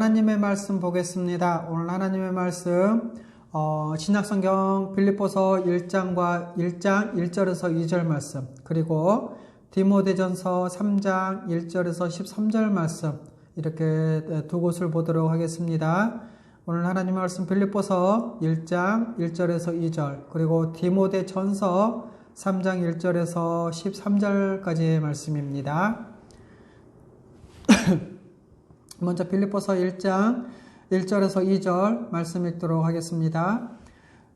하나님의 말씀 보겠습니다. 오늘 하나님의 말씀 신약성경 빌립보서 1장 1절에서 2절 말씀, 그리고 디모데전서 3장 1절에서 13절 말씀, 이렇게 두 곳을 보도록 하겠습니다. 오늘 하나님의 말씀 빌립보서 1장 1절에서 2절, 그리고 디모데전서 3장 1절에서 13절까지의 말씀입니다. 먼저 빌립보서 1장 1절에서 2절 말씀 읽도록 하겠습니다.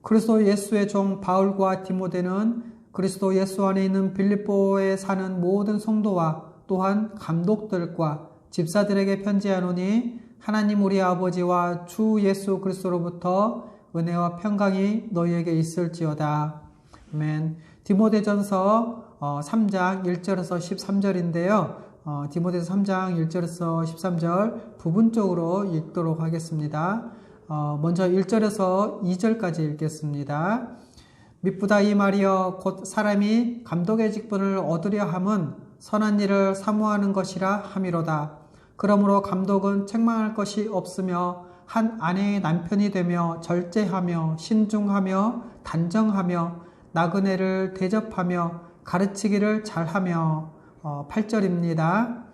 그리스도 예수의 종 바울과 디모데는 그리스도 예수 안에 있는 빌립보에 사는 모든 성도와 또한 감독들과 집사들에게 편지하노니 하나님 우리 아버지와 주 예수 그리스도로부터 은혜와 평강이 너희에게 있을지어다. 아멘. 디모데전서 3장 1절에서 13절인데요. 디모데서 3장 1절에서 13절 부분적으로 읽도록 하겠습니다. 먼저 1절에서 2절까지 읽겠습니다. 미쁘다 이 말이여 곧 사람이 감독의 직분을 얻으려 함은 선한 일을 사모하는 것이라 함이로다. 그러므로 감독은 책망할 것이 없으며 한 아내의 남편이 되며 절제하며 신중하며 단정하며 나그네를 대접하며 가르치기를 잘하며 8절입니다.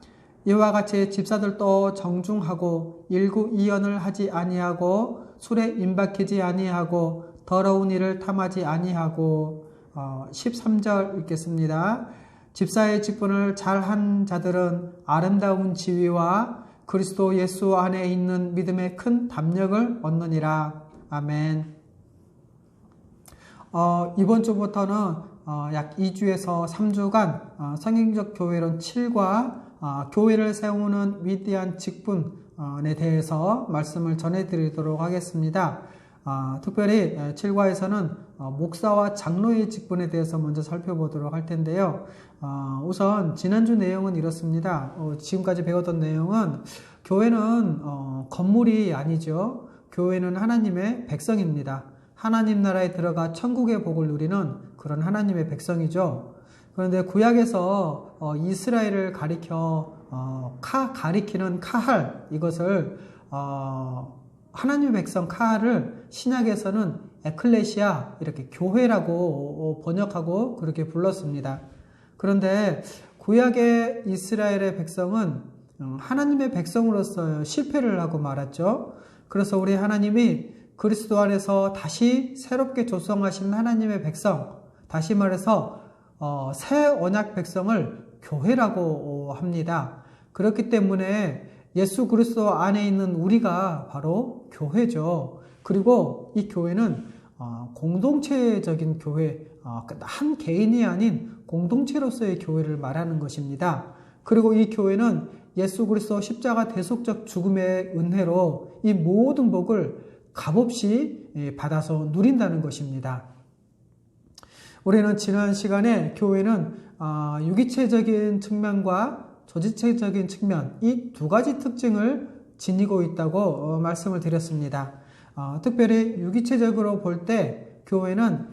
이와 같이 집사들도 정중하고 일구이연을 하지 아니하고 술에 임박히지 아니하고 더러운 일을 탐하지 아니하고 13절 읽겠습니다. 집사의 직분을 잘한 자들은 아름다운 지위와 그리스도 예수 안에 있는 믿음의 큰 담력을 얻느니라. 아멘. 이번 주부터는 약 2주에서 3주간 성경적 교회론 7과 교회를 세우는 위대한 직분에 대해서 말씀을 전해드리도록 하겠습니다. 특별히 7과에서는 목사와 장로의 직분에 대해서 먼저 살펴보도록 할 텐데요. 우선 지난주 내용은 이렇습니다. 지금까지 배웠던 내용은 교회는 건물이 아니죠. 교회는 하나님의 백성입니다. 하나님 나라에 들어가 천국의 복을 누리는 그런 하나님의 백성이죠. 그런데 구약에서 이스라엘을 가리키는 카할, 이것을 하나님의 백성 카할을 신약에서는 에클레시아, 이렇게 교회라고 번역하고 그렇게 불렀습니다. 그런데 구약의 이스라엘의 백성은 하나님의 백성으로서 실패를 하고 말았죠. 그래서 우리 하나님이 그리스도 안에서 다시 새롭게 조성하신 하나님의 백성, 다시 말해서 새 언약 백성을 교회라고 합니다. 그렇기 때문에 예수 그리스도 안에 있는 우리가 바로 교회죠. 그리고 이 교회는 공동체적인 교회, 한 개인이 아닌 공동체로서의 교회를 말하는 것입니다. 그리고 이 교회는 예수 그리스도 십자가 대속적 죽음의 은혜로 이 모든 복을 값없이 받아서 누린다는 것입니다. 우리는 지난 시간에 교회는 유기체적인 측면과 조직체적인 측면, 이 두 가지 특징을 지니고 있다고 말씀을 드렸습니다. 특별히 유기체적으로 볼 때 교회는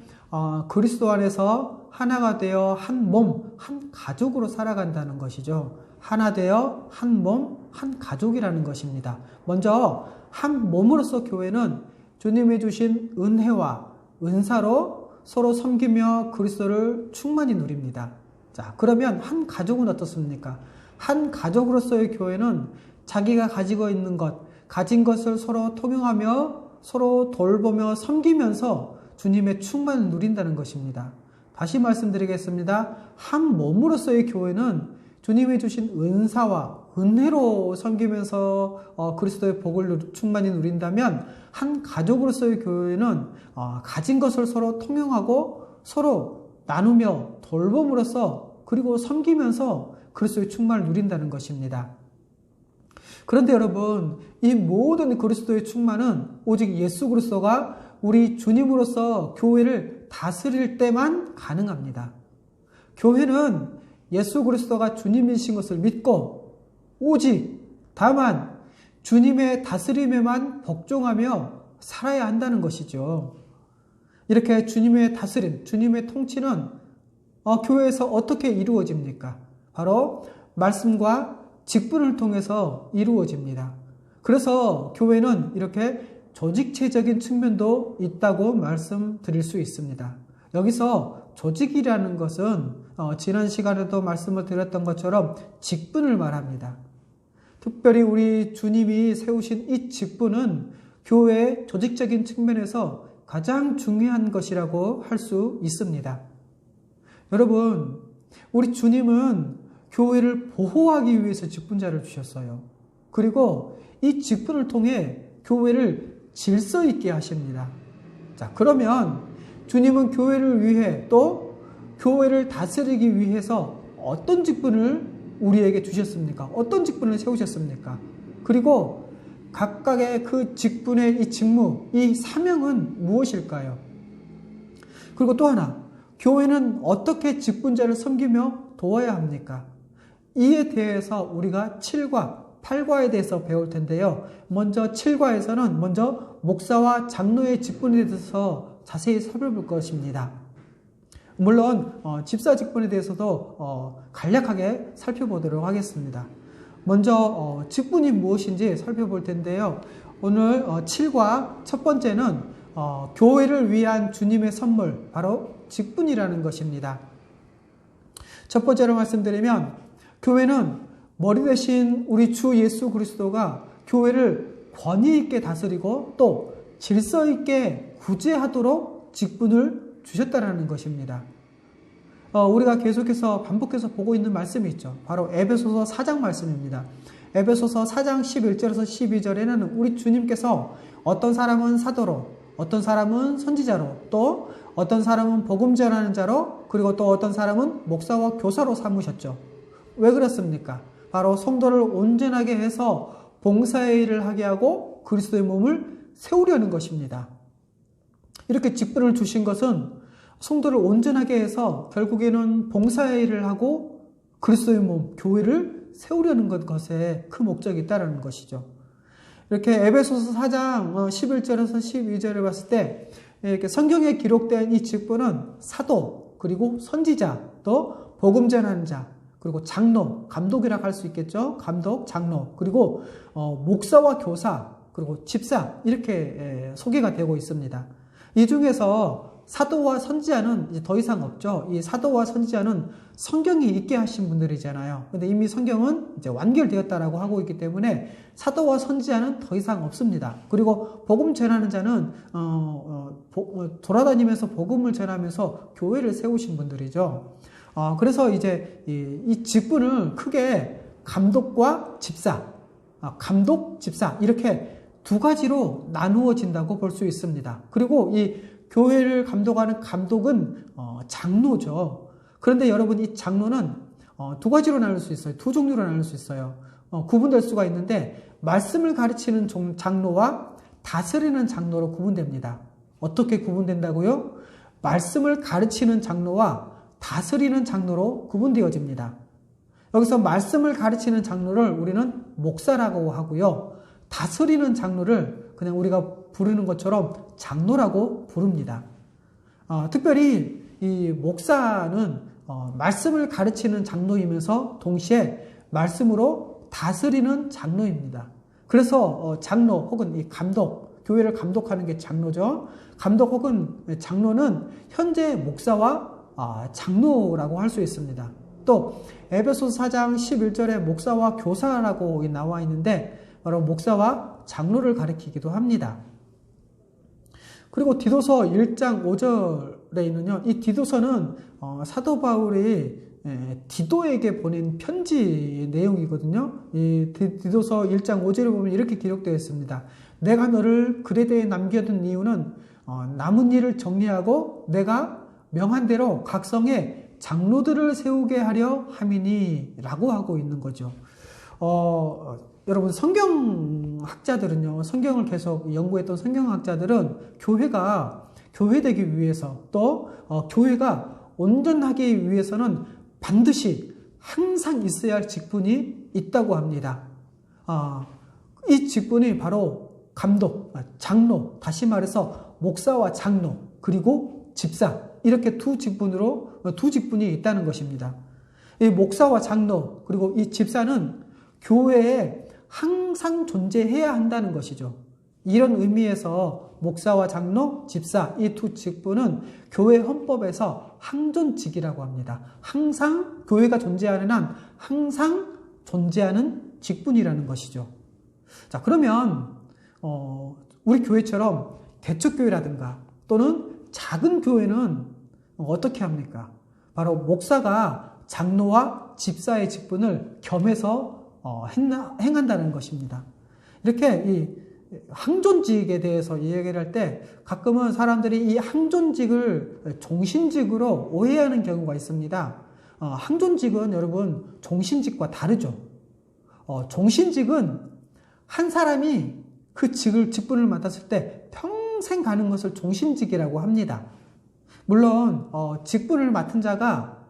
그리스도 안에서 하나가 되어 한 몸, 한 가족으로 살아간다는 것이죠. 하나 되어 한 몸, 한 가족이라는 것입니다. 먼저 한 몸으로서 교회는 주님이 주신 은혜와 은사로 서로 섬기며 그리스도를 충만히 누립니다. 자, 그러면 한 가족은 어떻습니까? 한 가족으로서의 교회는 자기가 가지고 있는 것, 가진 것을 서로 통용하며 서로 돌보며 섬기면서 주님의 충만을 누린다는 것입니다. 다시 말씀드리겠습니다. 한 몸으로서의 교회는 주님이 주신 은사와 은혜로 섬기면서 그리스도의 복을 충만히 누린다면, 한 가족으로서의 교회는 가진 것을 서로 통용하고 서로 나누며 돌봄으로써 그리고 섬기면서 그리스도의 충만을 누린다는 것입니다. 그런데 여러분, 이 모든 그리스도의 충만은 오직 예수 그리스도가 우리 주님으로서 교회를 다스릴 때만 가능합니다. 교회는 예수 그리스도가 주님이신 것을 믿고 오직 다만 주님의 다스림에만 복종하며 살아야 한다는 것이죠. 이렇게 주님의 다스림, 주님의 통치는 교회에서 어떻게 이루어집니까? 바로 말씀과 직분을 통해서 이루어집니다. 그래서 교회는 이렇게 조직체적인 측면도 있다고 말씀드릴 수 있습니다. 여기서 조직이라는 것은 지난 시간에도 말씀을 드렸던 것처럼 직분을 말합니다. 특별히 우리 주님이 세우신 이 직분은 교회의 조직적인 측면에서 가장 중요한 것이라고 할 수 있습니다. 여러분, 우리 주님은 교회를 보호하기 위해서 직분자를 주셨어요. 그리고 이 직분을 통해 교회를 질서 있게 하십니다. 자, 그러면 주님은 교회를 위해 또 교회를 다스리기 위해서 어떤 직분을 우리에게 주셨습니까? 어떤 직분을 세우셨습니까? 그리고 각각의 그 직분의 이 직무, 이 사명은 무엇일까요? 그리고 또 하나, 교회는 어떻게 직분자를 섬기며 도와야 합니까? 이에 대해서 우리가 7과 8과에 대해서 배울 텐데요. 먼저 7과에서는 먼저 목사와 장로의 직분에 대해서 자세히 살펴볼 것입니다. 물론 집사 직분에 대해서도 간략하게 살펴보도록 하겠습니다. 먼저 직분이 무엇인지 살펴볼 텐데요. 오늘 7과 첫 번째는 교회를 위한 주님의 선물, 바로 직분이라는 것입니다. 첫 번째로 말씀드리면 교회는 머리 대신 우리 주 예수 그리스도가 교회를 권위 있게 다스리고 또 질서 있게 구제하도록 직분을 주셨다는 것입니다. 우리가 계속해서 반복해서 보고 있는 말씀이 있죠. 바로 에베소서 4장 말씀입니다. 에베소서 4장 11절에서 12절에는 우리 주님께서 어떤 사람은 사도로, 어떤 사람은 선지자로, 또 어떤 사람은 복음 전하는 자로, 그리고 또 어떤 사람은 목사와 교사로 삼으셨죠. 왜 그렇습니까? 바로 성도를 온전하게 해서 봉사의 일을 하게 하고 그리스도의 몸을 세우려는 것입니다. 이렇게 직분을 주신 것은 성도를 온전하게 해서 결국에는 봉사의 일을 하고 그리스도의 몸, 교회를 세우려는 것에 그 목적이 있다는 것이죠. 이렇게 에베소서 4장 11절에서 12절을 봤을 때 이렇게 성경에 기록된 이 직분은 사도, 그리고 선지자, 또 복음 전하는 자, 그리고 장로, 감독이라고 할 수 있겠죠. 감독, 장로, 그리고 목사와 교사, 그리고 집사, 이렇게 소개가 되고 있습니다. 이 중에서 사도와 선지자는 이제 더 이상 없죠. 이 사도와 선지자는 성경이 있게 하신 분들이잖아요. 근데 이미 성경은 이제 완결되었다라고 하고 있기 때문에 사도와 선지자는 더 이상 없습니다. 그리고 복음 전하는 자는 돌아다니면서 복음을 전하면서 교회를 세우신 분들이죠. 그래서 이제 이 직분을 크게 감독과 집사, 감독, 집사 이렇게 두 가지로 나누어진다고 볼 수 있습니다. 그리고 이 교회를 감독하는 감독은 장로죠. 그런데 여러분, 이 장로는 두 가지로 나눌 수 있어요. 두 종류로 나눌 수 있어요. 구분될 수가 있는데 말씀을 가르치는 장로와 다스리는 장로로 구분됩니다. 어떻게 구분된다고요? 말씀을 가르치는 장로와 다스리는 장로로 구분되어집니다. 여기서 말씀을 가르치는 장로를 우리는 목사라고 하고요. 다스리는 장로를 그냥 우리가 부르는 것처럼 장로라고 부릅니다. 특별히 이 목사는 말씀을 가르치는 장로이면서 동시에 말씀으로 다스리는 장로입니다. 그래서 장로 혹은 이 감독, 교회를 감독하는 게 장로죠. 감독 혹은 장로는 현재 목사와 장로라고 할 수 있습니다. 또 에베소서 4장 11절에 목사와 교사라고 나와 있는데 바로 목사와 장로를 가리키기도 합니다. 그리고 디도서 1장 5절에 있는요. 이 디도서는 사도 바울이 디도에게 보낸 편지 내용이거든요. 이 디도서 1장 5절에 보면 이렇게 기록되어 있습니다. 내가 너를 그레데에 남겨둔 이유는 남은 일을 정리하고 내가 명한 대로 각 성에 장로들을 세우게 하려 함이니 라고 하고 있는 거죠. 여러분, 성경학자들은요, 성경을 계속 연구했던 성경학자들은 교회가 교회되기 위해서 또 교회가 온전하기 위해서는 반드시 항상 있어야 할 직분이 있다고 합니다. 이 직분이 바로 감독, 장로, 다시 말해서 목사와 장로, 그리고 집사, 이렇게 두 직분이 있다는 것입니다. 이 목사와 장로, 그리고 이 집사는 교회의 항상 존재해야 한다는 것이죠. 이런 의미에서 목사와 장로, 집사 이 두 직분은 교회 헌법에서 항존직이라고 합니다. 항상 교회가 존재하는 한 항상 존재하는 직분이라는 것이죠. 자, 그러면 우리 교회처럼 개척교회라든가 또는 작은 교회는 어떻게 합니까? 바로 목사가 장로와 집사의 직분을 겸해서 행한다는 것입니다. 이렇게 이 항존직에 대해서 이야기를 할 때 가끔은 사람들이 이 항존직을 종신직으로 오해하는 경우가 있습니다. 항존직은 여러분 종신직과 다르죠. 종신직은 한 사람이 그 직분을 맡았을 때 평생 가는 것을 종신직이라고 합니다. 물론 직분을 맡은 자가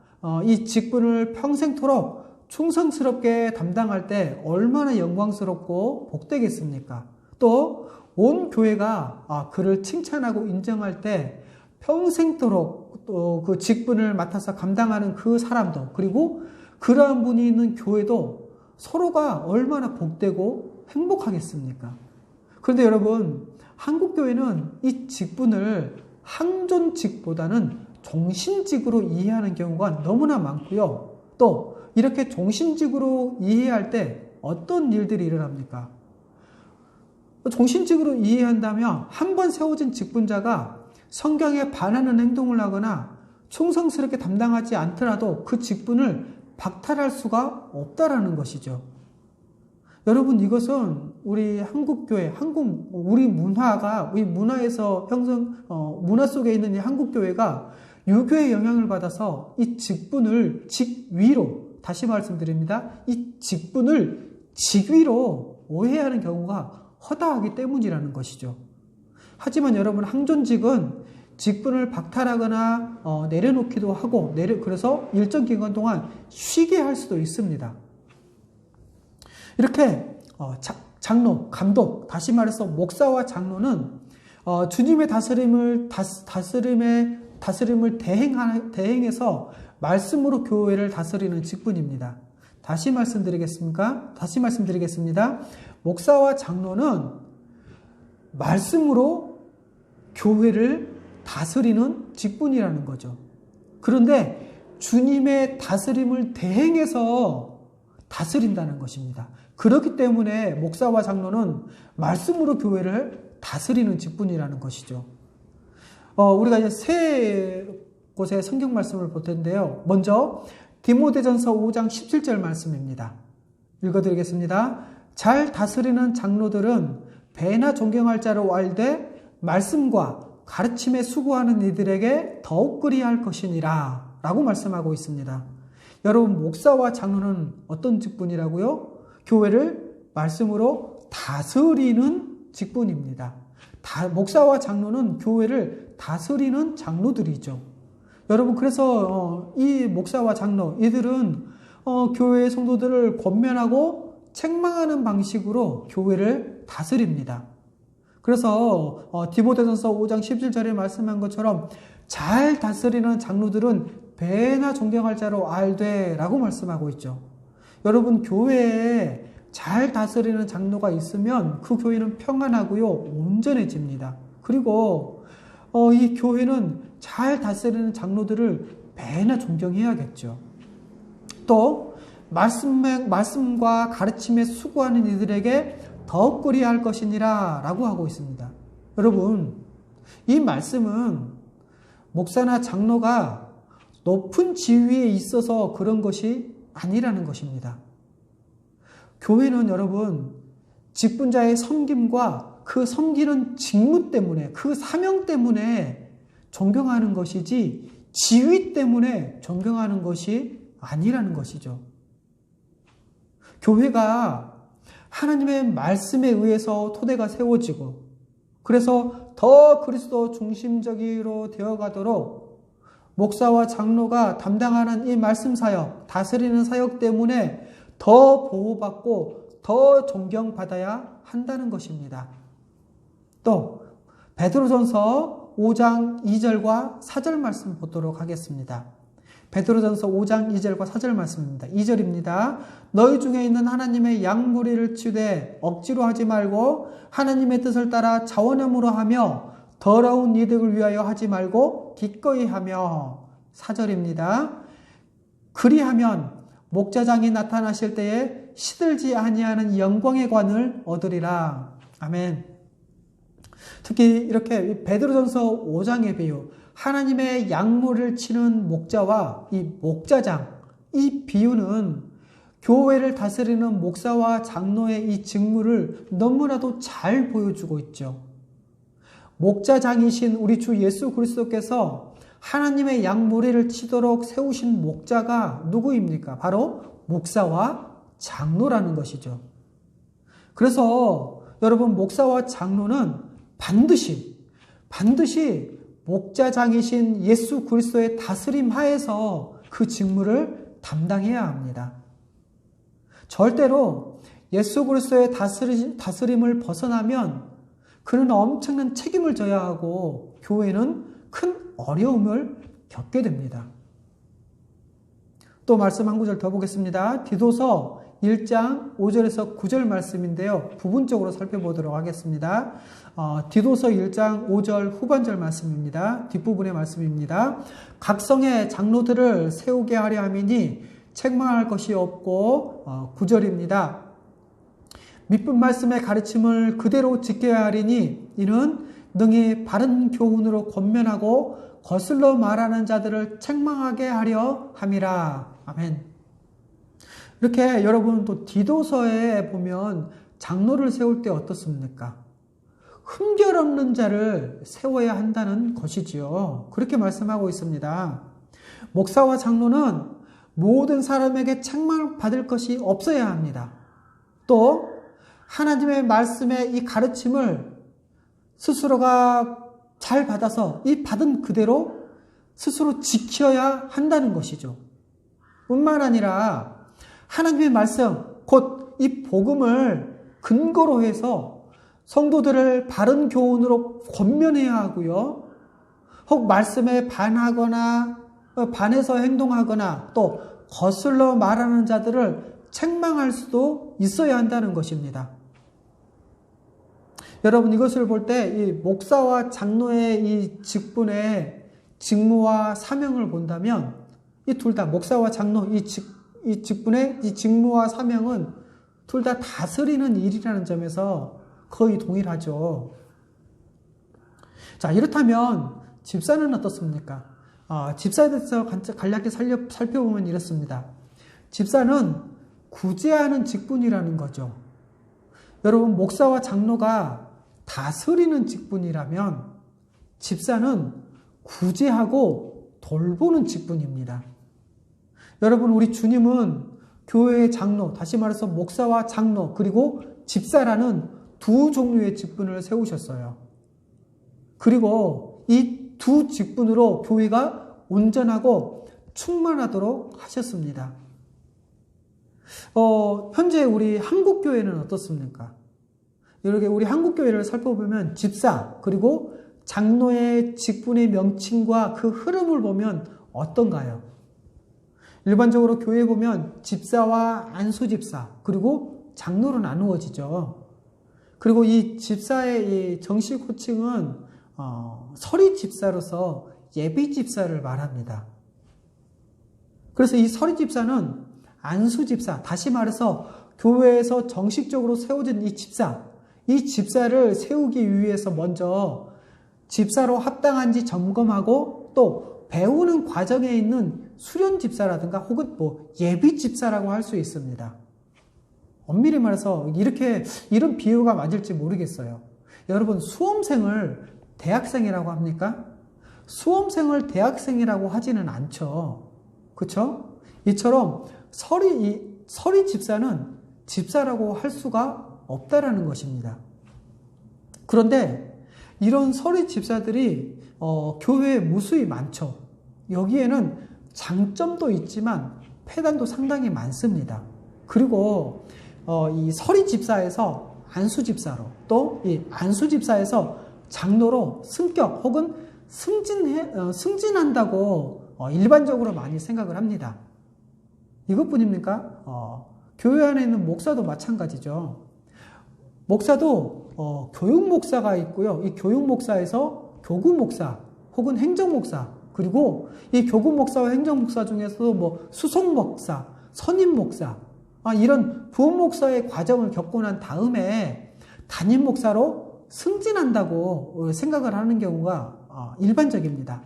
이 직분을 평생토록 충성스럽게 담당할 때 얼마나 영광스럽고 복되겠습니까? 또 온 교회가 그를 칭찬하고 인정할 때 평생토록 또 그 직분을 맡아서 감당하는 그 사람도, 그리고 그러한 분이 있는 교회도 서로가 얼마나 복되고 행복하겠습니까? 그런데 여러분, 한국교회는 이 직분을 항존직보다는 종신직으로 이해하는 경우가 너무나 많고요. 또 이렇게 종신직으로 이해할 때 어떤 일들이 일어납니까? 종신직으로 이해한다면 한 번 세워진 직분자가 성경에 반하는 행동을 하거나 충성스럽게 담당하지 않더라도 그 직분을 박탈할 수가 없다라는 것이죠. 여러분, 이것은 우리 한국교회, 우리 문화가, 우리 문화에서 문화 속에 있는 이 한국교회가 유교의 영향을 받아서 이 직분을 직위로, 다시 말씀드립니다. 이 직분을 직위로 오해하는 경우가 허다하기 때문이라는 것이죠. 하지만 여러분, 항존직은 직분을 박탈하거나 내려놓기도 하고, 그래서 일정 기간 동안 쉬게 할 수도 있습니다. 이렇게 장로, 감독, 다시 말해서 목사와 장로는 주님의 다스림을 대행해서 말씀으로 교회를 다스리는 직분입니다. 다시 말씀드리겠습니다. 목사와 장로는 말씀으로 교회를 다스리는 직분이라는 거죠. 그런데 주님의 다스림을 대행해서 다스린다는 것입니다. 그렇기 때문에 목사와 장로는 말씀으로 교회를 다스리는 직분이라는 것이죠. 우리가 이제 세 곳의 성경 말씀을 볼 텐데요. 먼저 디모데전서 5장 17절 말씀입니다. 읽어드리겠습니다. 잘 다스리는 장로들은 배나 존경할 자로 알되 말씀과 가르침에 수고하는 이들에게 더욱 그리할 것이니라 라고 말씀하고 있습니다. 여러분, 목사와 장로는 어떤 직분이라고요? 교회를 말씀으로 다스리는 직분입니다. 목사와 장로는 교회를 다스리는 장로들이죠. 여러분, 그래서 이 목사와 장로, 이들은 교회의 성도들을 권면하고 책망하는 방식으로 교회를 다스립니다. 그래서 디모데전서 5장 17절에 말씀한 것처럼 잘 다스리는 장로들은 배나 존경할 자로 알되 라고 말씀하고 있죠. 여러분, 교회에 잘 다스리는 장로가 있으면 그 교회는 평안하고요, 온전해집니다. 그리고 이 교회는 잘 다스리는 장로들을 배나 존경해야겠죠. 또 말씀과 가르침에 수고하는 이들에게 더욱 그리할 것이니라 라고 하고 있습니다. 여러분, 이 말씀은 목사나 장로가 높은 지위에 있어서 그런 것이 아니라는 것입니다. 교회는 여러분, 직분자의 섬김과 그 섬기는 직무 때문에, 그 사명 때문에 존경하는 것이지 지위 때문에 존경하는 것이 아니라는 것이죠. 교회가 하나님의 말씀에 의해서 토대가 세워지고, 그래서 더 그리스도 중심적으로 되어가도록 목사와 장로가 담당하는 이 말씀 사역, 다스리는 사역 때문에 더 보호받고 더 존경받아야 한다는 것입니다. 또 베드로전서 5장 2절과 4절 말씀 보도록 하겠습니다. 베드로전서 5장 2절과 4절 말씀입니다. 2절입니다. 너희 중에 있는 하나님의 양무리를 치되 억지로 하지 말고 하나님의 뜻을 따라 자원함으로 하며 더러운 이득을 위하여 하지 말고 기꺼이 하며. 4절입니다. 그리하면 목자장이 나타나실 때에 시들지 아니하는 영광의 관을 얻으리라. 아멘. 특히 이렇게 베드로전서 5장의 비유, 하나님의 양무리를 치는 목자와 이 목자장, 이 비유는 교회를 다스리는 목사와 장로의 이 직무를 너무나도 잘 보여주고 있죠. 목자장이신 우리 주 예수 그리스도께서 하나님의 양무리를 치도록 세우신 목자가 누구입니까? 바로 목사와 장로라는 것이죠. 그래서 여러분, 목사와 장로는 반드시 목자장이신 예수 그리스도의 다스림 하에서 그 직무를 담당해야 합니다. 절대로 예수 그리스도의 다스림을 벗어나면 그는 엄청난 책임을 져야 하고 교회는 큰 어려움을 겪게 됩니다. 또 말씀 한 구절 더 보겠습니다. 디도서 1장 5절에서 9절 말씀인데요. 부분적으로 살펴보도록 하겠습니다. 디도서 1장 5절 후반절 말씀입니다. 뒷부분의 말씀입니다. 각성의 장로들을 세우게 하려 함이니 책망할 것이 없고 9절입니다. 밑분 말씀의 가르침을 그대로 지켜야 하리니 이는 능히 바른 교훈으로 권면하고 거슬러 말하는 자들을 책망하게 하려 함이라. 아멘. 이렇게 여러분, 또 디도서에 보면 장로를 세울 때 어떻습니까? 흠결 없는 자를 세워야 한다는 것이지요. 그렇게 말씀하고 있습니다. 목사와 장로는 모든 사람에게 책망받을 것이 없어야 합니다. 또 하나님의 말씀의 이 가르침을 스스로가 잘 받아서 이 받은 그대로 스스로 지켜야 한다는 것이죠. 뿐만 아니라 하나님의 말씀, 곧 이 복음을 근거로 해서 성도들을 바른 교훈으로 권면해야 하고요. 혹 말씀에 반하거나 반해서 행동하거나 또 거슬러 말하는 자들을 책망할 수도 있어야 한다는 것입니다. 여러분, 이것을 볼 때 이 목사와 장로의 이 직분의 직무와 사명을 본다면 이 둘 다, 목사와 장로 이 직분의 이 직무와 사명은 둘 다 다스리는 일이라는 점에서 거의 동일하죠. 자, 이렇다면 집사는 어떻습니까? 집사에 대해서 간략히 살펴보면 이렇습니다. 집사는 구제하는 직분이라는 거죠. 여러분, 목사와 장로가 다스리는 직분이라면 집사는 구제하고 돌보는 직분입니다. 여러분, 우리 주님은 교회의 장로, 다시 말해서 목사와 장로, 그리고 집사라는 두 종류의 직분을 세우셨어요. 그리고 이 두 직분으로 교회가 온전하고 충만하도록 하셨습니다. 현재 우리 한국교회는 어떻습니까? 이렇게 우리 한국교회를 살펴보면 집사, 그리고 장로의 직분의 명칭과 그 흐름을 보면 어떤가요? 일반적으로 교회에 보면 집사와 안수집사, 그리고 장로로 나누어지죠. 그리고 이 집사의 이 정식 호칭은 서리집사로서 예비집사를 말합니다. 그래서 이 서리집사는 안수집사, 다시 말해서 교회에서 정식적으로 세워진 이 집사를 세우기 위해서 먼저 집사로 합당한지 점검하고 또 배우는 과정에 있는 수련집사라든가 혹은 예비집사라고 할 수 있습니다. 엄밀히 말해서 이런 비유가 맞을지 모르겠어요. 여러분, 수험생을 대학생이라고 합니까? 수험생을 대학생이라고 하지는 않죠. 그렇죠? 이처럼 서리 집사는 집사라고 할 수가 없다라는 것입니다. 그런데 이런 서리 집사들이 교회에 무수히 많죠. 여기에는 장점도 있지만 폐단도 상당히 많습니다. 그리고 이 서리 집사에서 안수 집사로, 또 이 안수 집사에서 장로로 승격 혹은 승진한다고 일반적으로 많이 생각을 합니다. 이것뿐입니까? 교회 안에 있는 목사도 마찬가지죠. 목사도 교육 목사가 있고요. 이 교육 목사에서 교구 목사 혹은 행정 목사, 그리고 이 교구 목사와 행정 목사 중에서도 뭐 수석 목사, 선임 목사, 이런 부원 목사의 과정을 겪고 난 다음에 담임 목사로 승진한다고 생각을 하는 경우가 일반적입니다.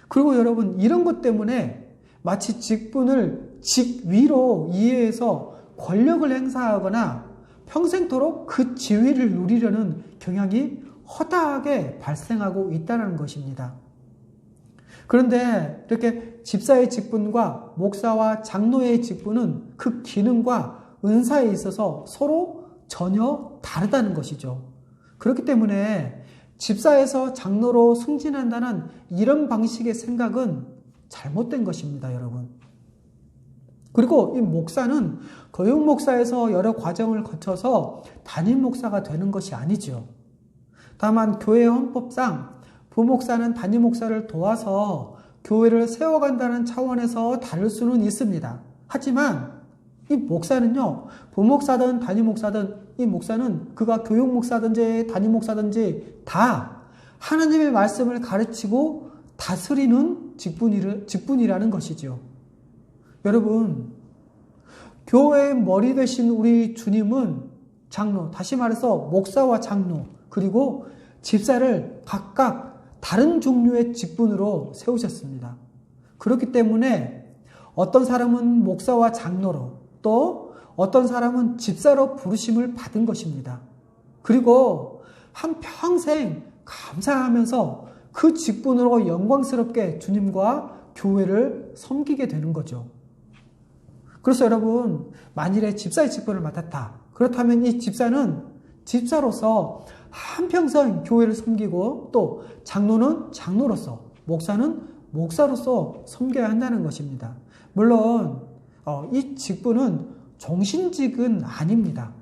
그리고 여러분, 이런 것 때문에 마치 직분을 직위로 이해해서 권력을 행사하거나 평생토록 그 지위를 누리려는 경향이 허다하게 발생하고 있다는 것입니다. 그런데 이렇게 집사의 직분과 목사와 장로의 직분은 그 기능과 은사에 있어서 서로 전혀 다르다는 것이죠. 그렇기 때문에 집사에서 장로로 승진한다는 이런 방식의 생각은 잘못된 것입니다, 여러분. 그리고 이 목사는 교육 목사에서 여러 과정을 거쳐서 담임 목사가 되는 것이 아니죠. 다만 교회 헌법상 부목사는 담임 목사를 도와서 교회를 세워간다는 차원에서 다를 수는 있습니다. 하지만 이 목사는요, 부목사든 담임 목사든 이 목사는 그가 교육 목사든지 담임 목사든지 다 하나님의 말씀을 가르치고 다스리는 직분이라는 것이죠. 여러분, 교회의 머리 되신 우리 주님은 장로, 다시 말해서 목사와 장로, 그리고 집사를 각각 다른 종류의 직분으로 세우셨습니다. 그렇기 때문에 어떤 사람은 목사와 장로로, 또 어떤 사람은 집사로 부르심을 받은 것입니다. 그리고 한평생 감사하면서 그 직분으로 영광스럽게 주님과 교회를 섬기게 되는 거죠. 그래서 여러분, 만일에 집사의 직분을 맡았다. 그렇다면 이 집사는 집사로서 한평생 교회를 섬기고, 또 장로는 장로로서, 목사는 목사로서 섬겨야 한다는 것입니다. 물론 이 직분은 종신직은 아닙니다.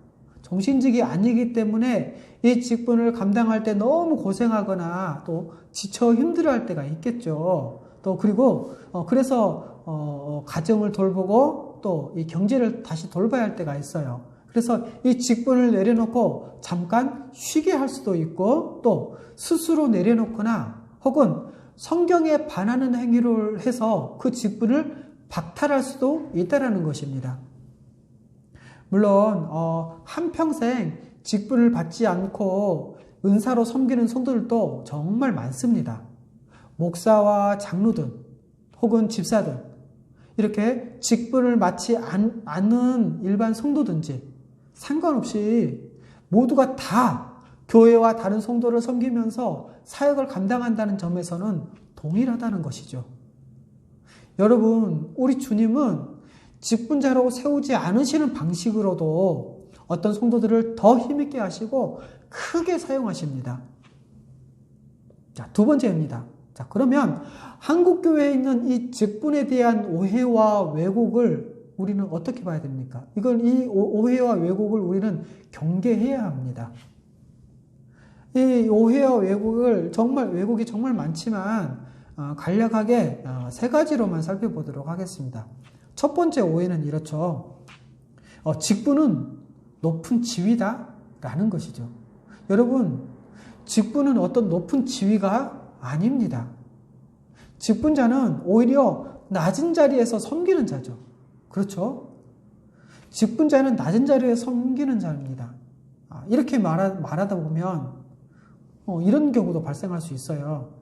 종신직이 아니기 때문에 이 직분을 감당할 때 너무 고생하거나 또 지쳐 힘들어할 때가 있겠죠. 또 그리고 그래서 가정을 돌보고 또 이 경제를 다시 돌봐야 할 때가 있어요. 그래서 이 직분을 내려놓고 잠깐 쉬게 할 수도 있고, 또 스스로 내려놓거나 혹은 성경에 반하는 행위를 해서 그 직분을 박탈할 수도 있다는 것입니다. 물론 한평생 직분을 받지 않고 은사로 섬기는 성도들도 정말 많습니다. 목사와 장로든 혹은 집사든 이렇게 직분을 맡지 않는 일반 성도든지 상관없이 모두가 다 교회와 다른 성도를 섬기면서 사역을 감당한다는 점에서는 동일하다는 것이죠. 여러분, 우리 주님은 직분자로 세우지 않으시는 방식으로도 어떤 성도들을 더 힘있게 하시고 크게 사용하십니다. 자, 두 번째입니다. 자, 그러면 한국교회에 있는 이 직분에 대한 오해와 왜곡을 우리는 어떻게 봐야 됩니까? 이 오해와 왜곡을 우리는 경계해야 합니다. 이 오해와 왜곡이 정말 많지만 간략하게 세 가지로만 살펴보도록 하겠습니다. 첫 번째 오해는 이렇죠. 직분은 높은 지위다라는 것이죠. 여러분, 직분은 어떤 높은 지위가 아닙니다. 직분자는 오히려 낮은 자리에서 섬기는 자죠. 그렇죠? 직분자는 낮은 자리에 섬기는 자입니다. 이렇게 말하다 보면 이런 경우도 발생할 수 있어요.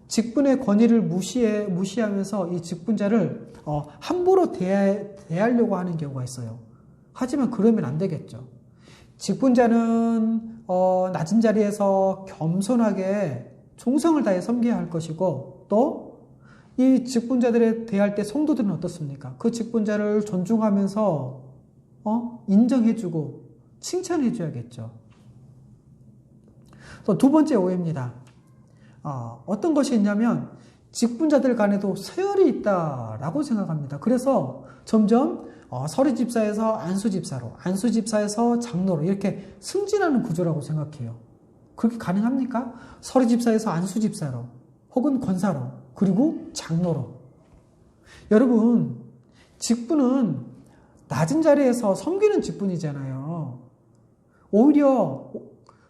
직분의 권위를 무시하면서 이 직분자를 함부로 대하려고 하는 경우가 있어요. 하지만 그러면 안 되겠죠. 직분자는 낮은 자리에서 겸손하게 충성을 다해 섬겨야 할 것이고, 또 이 직분자들에 대할 때 성도들은 어떻습니까? 그 직분자를 존중하면서 인정해주고 칭찬해줘야겠죠. 또 두 번째 오해입니다. 어떤 것이 있냐면 직분자들 간에도 서열이 있다라고 생각합니다. 그래서 점점 서리집사에서 안수집사로, 안수집사에서 장로로 이렇게 승진하는 구조라고 생각해요. 그렇게 가능합니까? 서리집사에서 안수집사로 혹은 권사로 그리고 장로로. 여러분, 직분은 낮은 자리에서 섬기는 직분이잖아요. 오히려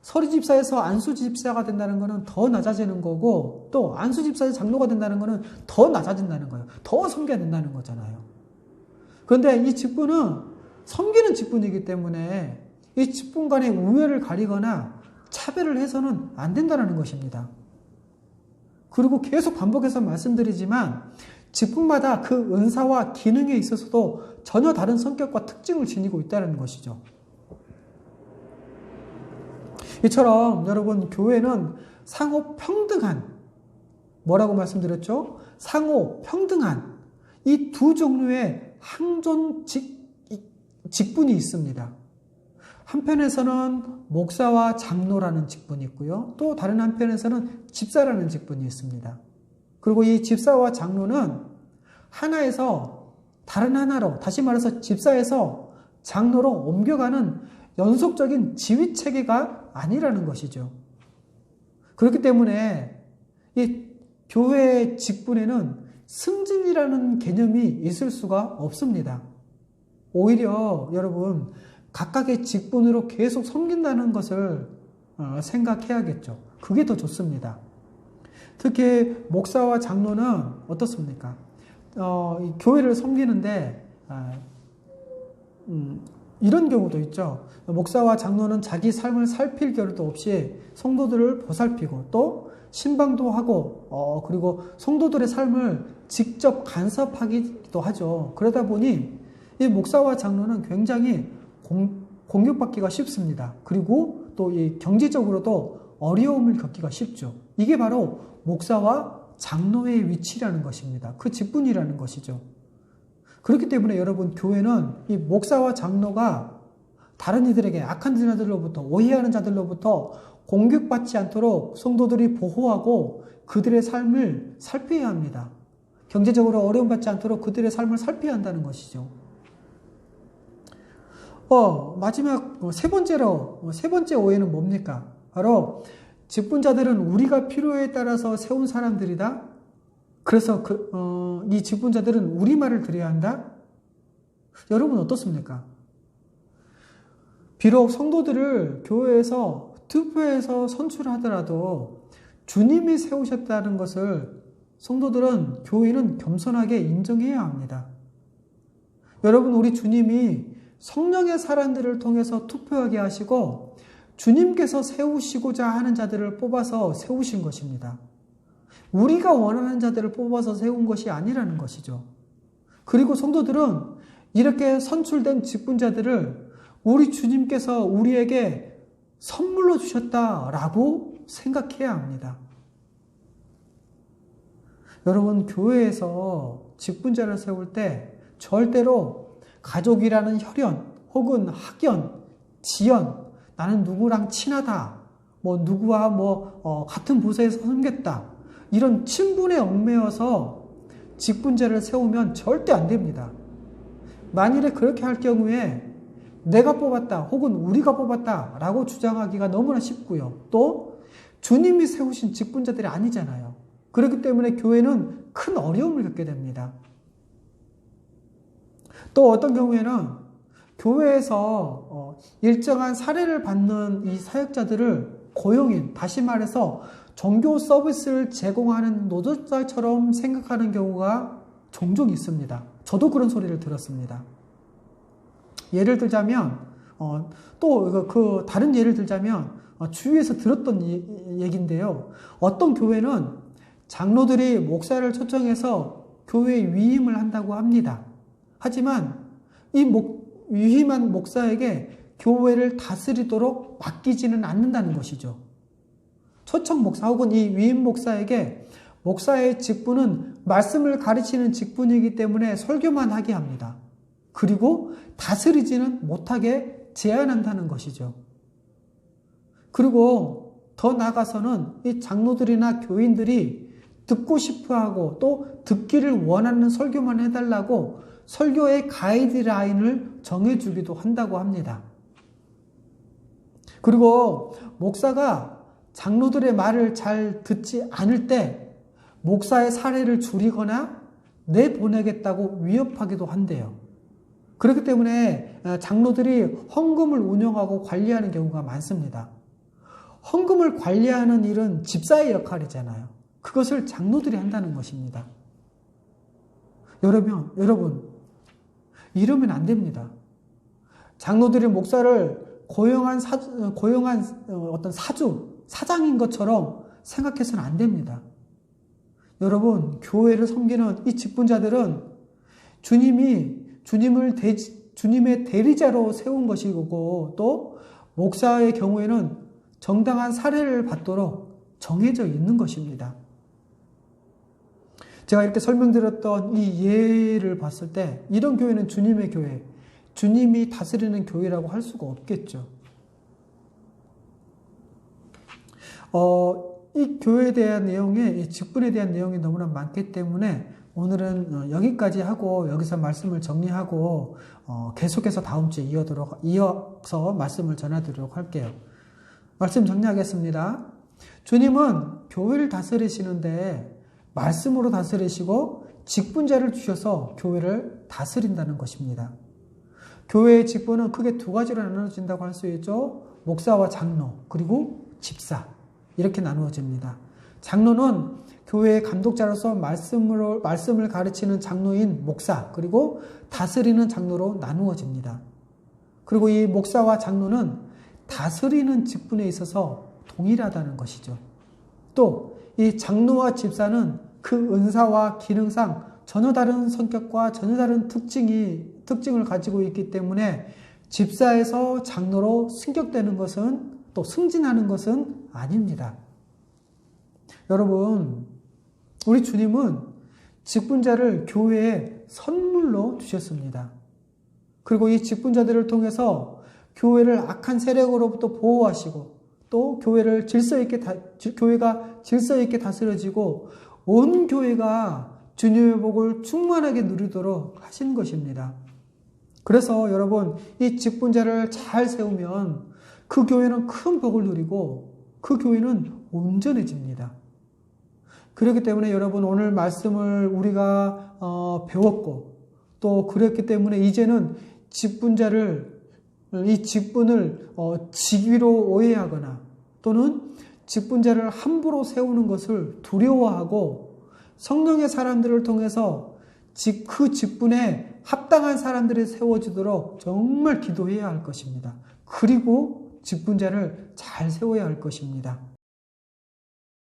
서리 집사에서 안수 집사가 된다는 것은 더 낮아지는 거고, 또 안수 집사에서 장로가 된다는 것은 더 낮아진다는 거예요. 더 섬겨야 된다는 거잖아요. 그런데 이 직분은 섬기는 직분이기 때문에 이 직분 간의 우열을 가리거나 차별을 해서는 안 된다는 것입니다. 그리고 계속 반복해서 말씀드리지만 직분마다 그 은사와 기능에 있어서도 전혀 다른 성격과 특징을 지니고 있다는 것이죠. 이처럼 여러분, 교회는 상호 평등한, 뭐라고 말씀드렸죠? 상호 평등한 이 두 종류의 항존 직분이 있습니다. 한편에서는 목사와 장로라는 직분이 있고요. 또 다른 한편에서는 집사라는 직분이 있습니다. 그리고 이 집사와 장로는 하나에서 다른 하나로, 다시 말해서 집사에서 장로로 옮겨가는 연속적인 지위 체계가 아니라는 것이죠. 그렇기 때문에 이 교회의 직분에는 승진이라는 개념이 있을 수가 없습니다. 오히려 여러분, 각각의 직분으로 계속 섬긴다는 것을 생각해야겠죠. 그게 더 좋습니다. 특히 목사와 장로는 어떻습니까? 교회를 섬기는데 이런 경우도 있죠. 목사와 장로는 자기 삶을 살필 겨를도 없이 성도들을 보살피고 또 신방도 하고 그리고 성도들의 삶을 직접 간섭하기도 하죠. 그러다 보니 이 목사와 장로는 굉장히 공격받기가 쉽습니다. 그리고 또 이 경제적으로도 어려움을 겪기가 쉽죠. 이게 바로 목사와 장로의 위치라는 것입니다. 그 직분이라는 것이죠. 그렇기 때문에 여러분, 교회는 이 목사와 장로가 다른 이들에게, 악한 자들로부터, 오해하는 자들로부터 공격받지 않도록 성도들이 보호하고 그들의 삶을 살펴야 합니다. 경제적으로 어려움받지 않도록 그들의 삶을 살펴야 한다는 것이죠. 마지막 세 번째 오해는 뭡니까? 바로 직분자들은 우리가 필요에 따라서 세운 사람들이다. 그래서 이 직분자들은 우리 말을 들어야 한다. 여러분 어떻습니까? 비록 성도들을 교회에서 투표해서 선출하더라도 주님이 세우셨다는 것을 성도들은, 교회는 겸손하게 인정해야 합니다. 여러분, 우리 주님이 성령의 사람들을 통해서 투표하게 하시고 주님께서 세우시고자 하는 자들을 뽑아서 세우신 것입니다. 우리가 원하는 자들을 뽑아서 세운 것이 아니라는 것이죠. 그리고 성도들은 이렇게 선출된 직분자들을 우리 주님께서 우리에게 선물로 주셨다라고 생각해야 합니다. 여러분, 교회에서 직분자를 세울 때 절대로 가족이라는 혈연 혹은 학연, 지연, 나는 누구랑 친하다, 누구와 같은 부서에서 섬겼다, 이런 친분에 얽매여서 직분자를 세우면 절대 안 됩니다. 만일에 그렇게 할 경우에 내가 뽑았다 혹은 우리가 뽑았다 라고 주장하기가 너무나 쉽고요. 또 주님이 세우신 직분자들이 아니잖아요. 그렇기 때문에 교회는 큰 어려움을 겪게 됩니다. 또 어떤 경우에는 교회에서 일정한 사례를 받는 이 사역자들을 고용인, 다시 말해서 종교 서비스를 제공하는 노동자처럼 생각하는 경우가 종종 있습니다. 저도 그런 소리를 들었습니다. 예를 들자면 또 다른 예를 들자면 주위에서 들었던 얘기인데요. 어떤 교회는 장로들이 목사를 초청해서 교회에 위임을 한다고 합니다. 하지만 이 위임한 목사에게 교회를 다스리도록 맡기지는 않는다는 것이죠. 초청 목사 혹은 이 위임 목사에게 목사의 직분은 말씀을 가르치는 직분이기 때문에 설교만 하게 합니다. 그리고 다스리지는 못하게 제한한다는 것이죠. 그리고 더 나아가서는 이 장로들이나 교인들이 듣고 싶어하고 또 듣기를 원하는 설교만 해달라고 설교의 가이드라인을 정해주기도 한다고 합니다. 그리고 목사가 장로들의 말을 잘 듣지 않을 때 목사의 사례를 줄이거나 내보내겠다고 위협하기도 한대요. 그렇기 때문에 장로들이 헌금을 운영하고 관리하는 경우가 많습니다. 헌금을 관리하는 일은 집사의 역할이잖아요. 그것을 장로들이 한다는 것입니다. 여러분, 이러면 안 됩니다. 장로들이 목사를 고용한 어떤 사장인 것처럼 생각해서는 안 됩니다. 여러분, 교회를 섬기는 이 직분자들은 주님의 대리자로 세운 것이고, 또 목사의 경우에는 정당한 사례를 받도록 정해져 있는 것입니다. 제가 이렇게 설명드렸던 이 예를 봤을 때 이런 교회는 주님의 교회, 주님이 다스리는 교회라고 할 수가 없겠죠. 이 교회에 대한 이 직분에 대한 내용이 너무나 많기 때문에 오늘은 여기까지 하고 여기서 말씀을 정리하고 계속해서 다음 주에 이어서 말씀을 전해드리도록 할게요. 말씀 정리하겠습니다. 주님은 교회를 다스리시는데 말씀으로 다스리시고 직분자를 주셔서 교회를 다스린다는 것입니다. 교회의 직분은 크게 두 가지로 나눠진다고 할 수 있죠. 목사와 장로, 그리고 집사, 이렇게 나누어집니다. 장로는 교회의 감독자로서 말씀을 가르치는 장로인 목사, 그리고 다스리는 장로로 나누어집니다. 그리고 이 목사와 장로는 다스리는 직분에 있어서 동일하다는 것이죠. 또 이 장로와 집사는 그 은사와 기능상 전혀 다른 성격과 전혀 다른 특징을 가지고 있기 때문에 집사에서 장로로 승격되는 것은, 또 승진하는 것은 아닙니다. 여러분, 우리 주님은 직분자를 교회에 선물로 주셨습니다. 그리고 이 직분자들을 통해서 교회를 악한 세력으로부터 보호하시고, 또 교회가 질서 있게 다스려지고 온 교회가 주님의 복을 충만하게 누리도록 하신 것입니다. 그래서 여러분, 이 직분자를 잘 세우면 그 교회는 큰 복을 누리고 그 교회는 온전해집니다. 그렇기 때문에 여러분, 오늘 말씀을 우리가 배웠고 또 그랬기 때문에 이제는 이 직분을 직위로 오해하거나 또는 직분자를 함부로 세우는 것을 두려워하고 성령의 사람들을 통해서 그 직분에 합당한 사람들이 세워지도록 정말 기도해야 할 것입니다. 그리고 직분자를 잘 세워야 할 것입니다.